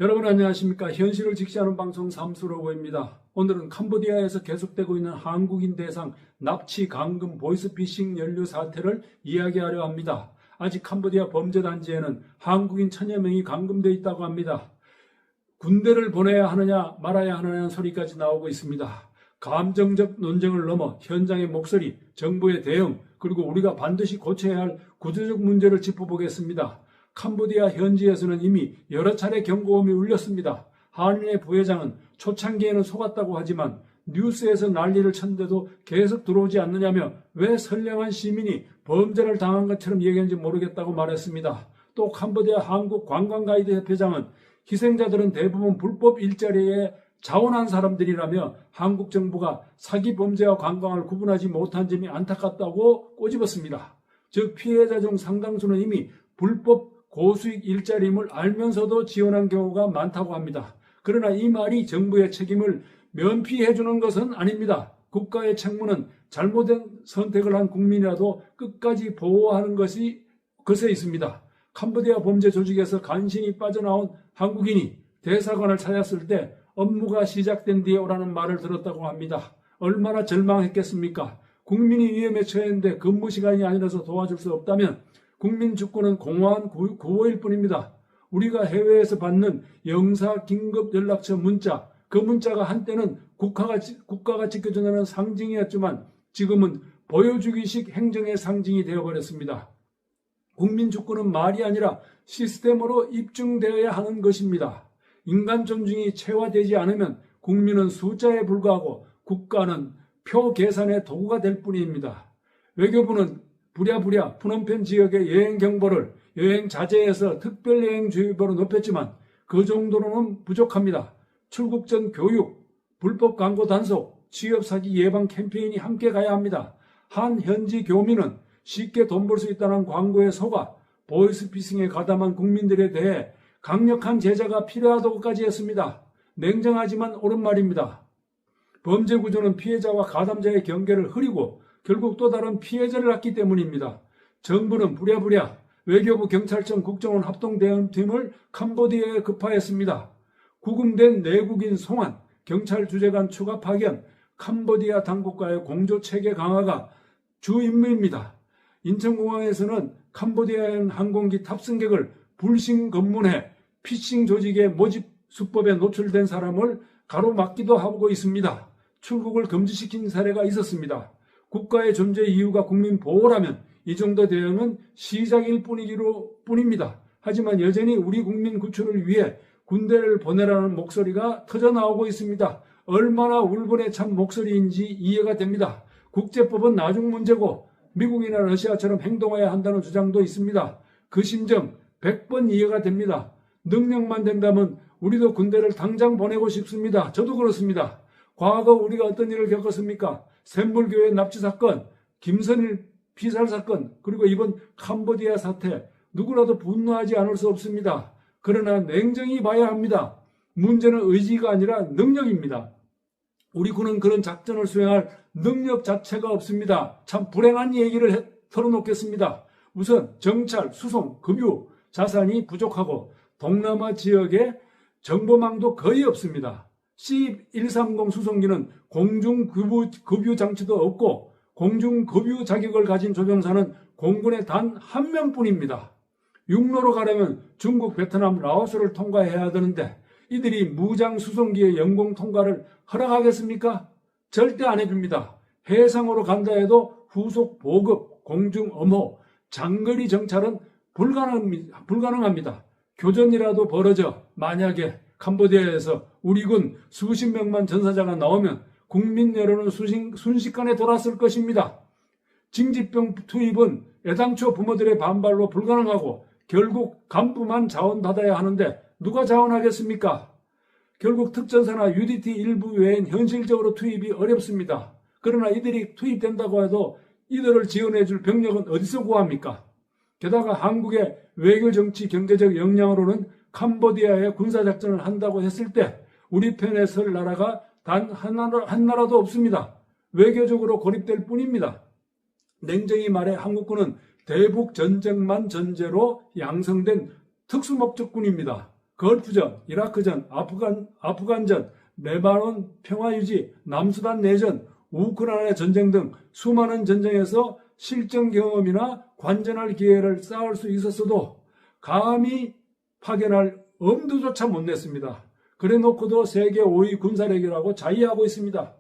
여러분 안녕하십니까. 현실을 직시하는 방송 삼수로고입니다. 오늘은 캄보디아에서 계속되고 있는 한국인 대상 납치, 감금, 보이스피싱 연루 사태를 이야기하려 합니다. 아직 캄보디아 범죄단지에는 한국인 1000여 명이 감금되어 있다고 합니다. 군대를 보내야 하느냐 말아야 하느냐는 소리까지 나오고 있습니다. 감정적 논쟁을 넘어 현장의 목소리, 정부의 대응, 그리고 우리가 반드시 고쳐야 할 구조적 문제를 짚어보겠습니다. 캄보디아 현지에서는 이미 여러 차례 경고음이 울렸습니다. 한인의 부회장은 초창기에는 속았다고 하지만 뉴스에서 난리를 쳤는데도 계속 들어오지 않느냐며 왜 선량한 시민이 범죄를 당한 것처럼 얘기하는지 모르겠다고 말했습니다. 또 캄보디아 한국 관광가이드 협회장은 희생자들은 대부분 불법 일자리에 자원한 사람들이라며 한국 정부가 사기 범죄와 관광을 구분하지 못한 점이 안타깝다고 꼬집었습니다. 즉 피해자 중 상당수는 이미 불법 고수익 일자리임을 알면서도 지원한 경우가 많다고 합니다. 그러나 이 말이 정부의 책임을 면피해주는 것은 아닙니다. 국가의 책무는 잘못된 선택을 한 국민이라도 끝까지 보호하는 것에 있습니다. 캄보디아 범죄 조직에서 간신히 빠져나온 한국인이 대사관을 찾았을 때 업무가 시작된 뒤에 오라는 말을 들었다고 합니다. 얼마나 절망했겠습니까? 국민이 위험에 처했는데 근무 시간이 아니라서 도와줄 수 없다면 국민 주권은 공허한 구호일 뿐입니다. 우리가 해외에서 받는 영사 긴급 연락처 문자, 그 문자가 한때는 국가가 지켜준다는 상징이었지만 지금은 보여주기식 행정의 상징이 되어버렸습니다. 국민 주권은 말이 아니라 시스템으로 입증되어야 하는 것입니다. 인간 존중이 체화되지 않으면 국민은 숫자에 불과하고 국가는 표 계산의 도구가 될 뿐입니다. 외교부는 부랴부랴 푸놈펜 지역의 여행 경보를 여행 자제해서 특별 여행 주의보로 높였지만 그 정도로는 부족합니다. 출국 전 교육, 불법 광고 단속, 취업 사기 예방 캠페인이 함께 가야 합니다. 한 현지 교민은 쉽게 돈 벌 수 있다는 광고에 속아 보이스피싱에 가담한 국민들에 대해 강력한 제재가 필요하다고까지 했습니다. 냉정하지만 옳은 말입니다. 범죄 구조는 피해자와 가담자의 경계를 흐리고 결국 또 다른 피해자를 낳기 때문입니다. 정부는 부랴부랴 외교부, 경찰청, 국정원 합동대응팀을 캄보디아에 급파했습니다. 구금된 내국인 송환, 경찰 주재관 추가 파견, 캄보디아 당국과의 공조체계 강화가 주 임무입니다. 인천공항에서는 캄보디아행 항공기 탑승객을 불신 검문해 피싱 조직의 모집 수법에 노출된 사람을 가로막기도 하고 있습니다. 출국을 금지시킨 사례가 있었습니다. 국가의 존재 이유가 국민 보호라면 이 정도 대응은 시작일 뿐입니다. 하지만 여전히 우리 국민 구출을 위해 군대를 보내라는 목소리가 터져나오고 있습니다. 얼마나 울분에 찬 목소리인지 이해가 됩니다. 국제법은 나중 문제고 미국이나 러시아처럼 행동해야 한다는 주장도 있습니다. 그 심정 100번 이해가 됩니다. 능력만 된다면 우리도 군대를 당장 보내고 싶습니다. 저도 그렇습니다. 과거 우리가 어떤 일을 겪었습니까? 샘물교회 납치 사건, 김선일 피살 사건, 그리고 이번 캄보디아 사태, 누구라도 분노하지 않을 수 없습니다. 그러나 냉정히 봐야 합니다. 문제는 의지가 아니라 능력입니다. 우리 군은 그런 작전을 수행할 능력 자체가 없습니다. 참 불행한 얘기를 털어놓겠습니다. 우선 정찰, 수송, 급유, 자산이 부족하고 동남아 지역에 정보망도 거의 없습니다. C-130 수송기는 공중급유 장치도 없고 공중급유 자격을 가진 조종사는 공군에 단 한 명뿐입니다. 육로로 가려면 중국, 베트남, 라오스를 통과해야 되는데 이들이 무장 수송기의 영공 통과를 허락하겠습니까? 절대 안 해줍니다. 해상으로 간다 해도 후속 보급, 공중 엄호, 장거리 정찰은 불가능합니다. 교전이라도 벌어져 만약에 캄보디아에서 우리 군 수십 명만 전사자가 나오면 국민 여론은 순식간에 돌았을 것입니다. 징집병 투입은 애당초 부모들의 반발로 불가능하고 결국 간부만 자원받아야 하는데 누가 자원하겠습니까? 결국 특전사나 UDT 일부 외엔 현실적으로 투입이 어렵습니다. 그러나 이들이 투입된다고 해도 이들을 지원해줄 병력은 어디서 구합니까? 게다가 한국의 외교, 정치, 경제적 역량으로는 캄보디아에 군사작전을 한다고 했을 때 우리 편에 설 나라가 단 한 나라도 없습니다. 외교적으로 고립될 뿐입니다. 냉정히 말해 한국군은 대북 전쟁만 전제로 양성된 특수목적군입니다. 걸프전, 이라크전, 아프간전, 레바논 평화유지, 남수단 내전, 우크라이나 전쟁 등 수많은 전쟁에서 실전 경험이나 관전할 기회를 쌓을 수 있었어도 감히 파견할 엄두조차 못 냈습니다. 그래놓고도 세계 5위 군사력이라고 자의하고 있습니다.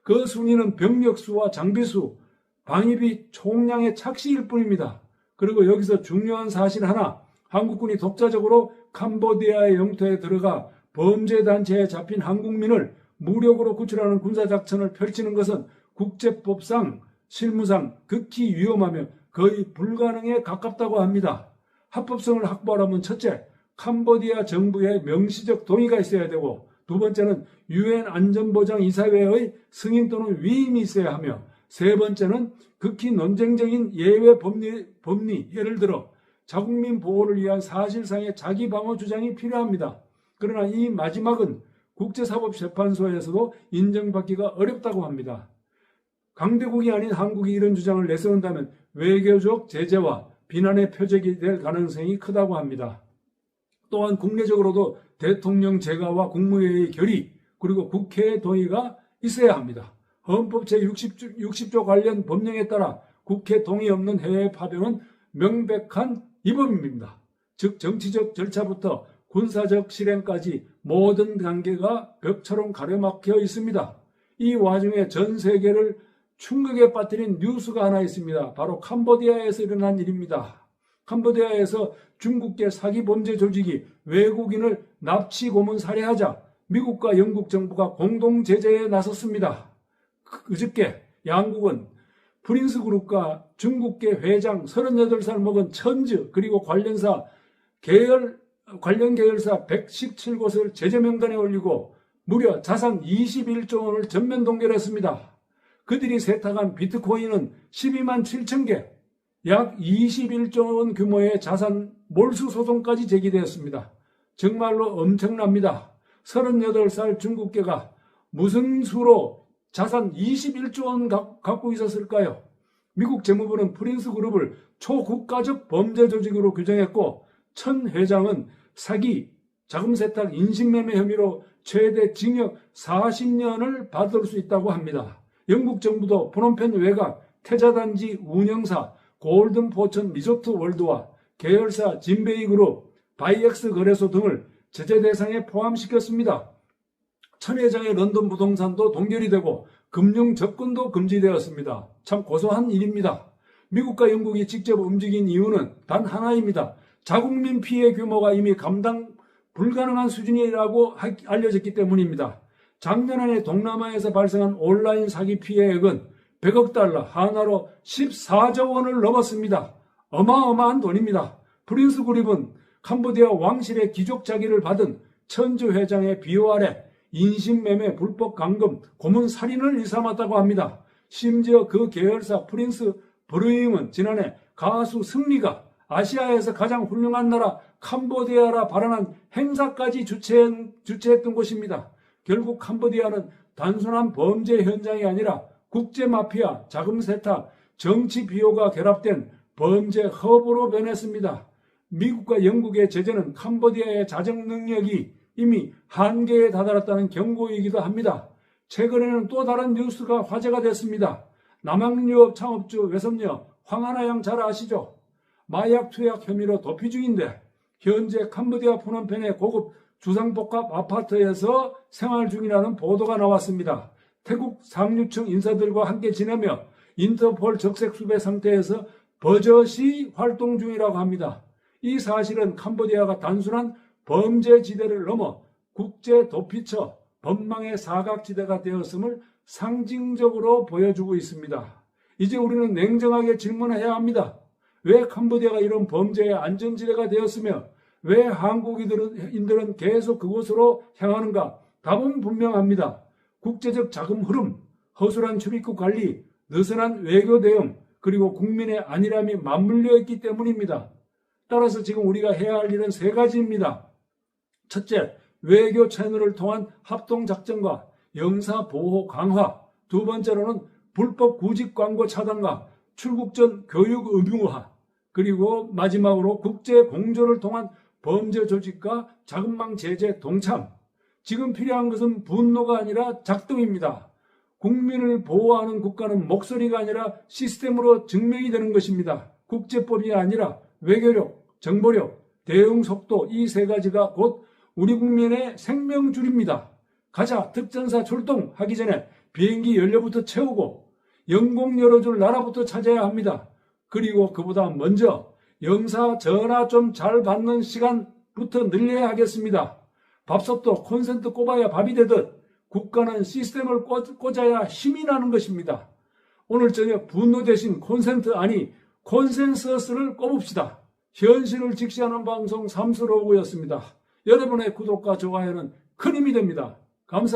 그 순위는 병력수와 장비수, 방위비 총량의 착시일 뿐입니다. 그리고 여기서 중요한 사실 하나, 한국군이 독자적으로 캄보디아의 영토에 들어가 범죄단체에 잡힌 한국민을 무력으로 구출하는 군사작전을 펼치는 것은 국제법상, 실무상 극히 위험하며 거의 불가능에 가깝다고 합니다. 합법성을 확보하려면 첫째, 캄보디아 정부의 명시적 동의가 있어야 되고, 두 번째는 유엔 안전보장이사회의 승인 또는 위임이 있어야 하며, 세 번째는 극히 논쟁적인 예외 법리, 예를 들어 자국민 보호를 위한 사실상의 자기방어 주장이 필요합니다. 그러나 이 마지막은 국제사법재판소에서도 인정받기가 어렵다고 합니다. 강대국이 아닌 한국이 이런 주장을 내세운다면 외교적 제재와 비난의 표적이 될 가능성이 크다고 합니다. 또한 국내적으로도 대통령 재가와 국무회의 결의, 그리고 국회의 동의가 있어야 합니다. 헌법 제60조 관련 법령에 따라 국회 동의 없는 해외 파병은 명백한 위법입니다. 즉 정치적 절차부터 군사적 실행까지 모든 단계가 벽처럼 가려막혀 있습니다. 이 와중에 전 세계를 충격에 빠뜨린 뉴스가 하나 있습니다. 바로 캄보디아에서 일어난 일입니다. 캄보디아에서 중국계 사기 범죄 조직이 외국인을 납치 고문 살해하자 미국과 영국 정부가 공동 제재에 나섰습니다. 그저께 양국은 프린스그룹과 중국계 회장 38살 먹은 천즈 그리고 관련 계열사 117곳을 제재 명단에 올리고 무려 자산 21조 원을 전면 동결했습니다. 그들이 세탁한 비트코인은 12만 7천 개, 약 21조 원 규모의 자산 몰수 소송까지 제기되었습니다. 정말로 엄청납니다. 38살 중국계가 무슨 수로 자산 21조 원 갖고 있었을까요? 미국 재무부는 프린스그룹을 초국가적 범죄 조직으로 규정했고 천 회장은 사기, 자금세탁, 인신매매 혐의로 최대 징역 40년을 받을 수 있다고 합니다. 영국 정부도 프놈펜 외곽 태자단지 운영사 골든포천 리조트 월드와 계열사 진베이그룹, 바이엑스 거래소 등을 제재 대상에 포함시켰습니다. 천 회장의 런던 부동산도 동결이 되고 금융 접근도 금지되었습니다. 참 고소한 일입니다. 미국과 영국이 직접 움직인 이유는 단 하나입니다. 자국민 피해 규모가 이미 감당 불가능한 수준이라고 알려졌기 때문입니다. 작년 안에 동남아에서 발생한 온라인 사기 피해액은 100억 달러, 하나로 14조 원을 넘었습니다. 어마어마한 돈입니다. 프린스그룹은 캄보디아 왕실의 귀족 자기를 받은 천주 회장의 비호 아래 인신매매, 불법 감금, 고문 살인을 일삼았다고 합니다. 심지어 그 계열사 프린스 브루잉은 지난해 가수 승리가 아시아에서 가장 훌륭한 나라 캄보디아라 발언한 행사까지 주최했던 곳입니다. 결국 캄보디아는 단순한 범죄 현장이 아니라 국제 마피아, 자금 세탁, 정치 비호가 결합된 범죄 허브로 변했습니다. 미국과 영국의 제재는 캄보디아의 자정 능력이 이미 한계에 다다랐다는 경고이기도 합니다. 최근에는 또 다른 뉴스가 화제가 됐습니다. 남학유업 창업주 외손녀 황하나 양 잘 아시죠? 마약 투약 혐의로 도피 중인데 현재 캄보디아 프놈펜의 고급 주상복합 아파트에서 생활 중이라는 보도가 나왔습니다. 태국 상류층 인사들과 함께 지내며 인터폴 적색 수배 상태에서 버젓이 활동 중이라고 합니다. 이 사실은 캄보디아가 단순한 범죄지대를 넘어 국제 도피처, 법망의 사각지대가 되었음을 상징적으로 보여주고 있습니다. 이제 우리는 냉정하게 질문해야 합니다. 왜 캄보디아가 이런 범죄의 안전지대가 되었으며 왜 한국인들은 계속 그곳으로 향하는가? 답은 분명합니다. 국제적 자금 흐름, 허술한 출입국 관리, 느슨한 외교 대응, 그리고 국민의 안일함이 맞물려 있기 때문입니다. 따라서 지금 우리가 해야 할 일은 세 가지입니다. 첫째, 외교 채널을 통한 합동작전과 영사보호 강화. 두 번째로는 불법 구직 광고 차단과 출국 전 교육 의무화. 그리고 마지막으로 국제 공조를 통한 범죄 조직과 자금망 제재 동참. 지금 필요한 것은 분노가 아니라 작동입니다. 국민을 보호하는 국가는 목소리가 아니라 시스템으로 증명이 되는 것입니다. 국제법이 아니라 외교력, 정보력, 대응 속도, 이 세 가지가 곧 우리 국민의 생명줄입니다. 가자, 특전사 출동하기 전에 비행기 연료부터 채우고 영공 열어줄 나라부터 찾아야 합니다. 그리고 그보다 먼저 영사 전화 좀 잘 받는 시간부터 늘려야 하겠습니다. 밥솥도 콘센트 꼽아야 밥이 되듯 국가는 시스템을 꽂아야 힘이 나는 것입니다. 오늘 저녁 분노 대신 콘센트 아니 콘센서스를 꼽읍시다. 현실을 직시하는 방송 삼수로우였습니다. 여러분의 구독과 좋아요는 큰 힘이 됩니다. 감사합니다.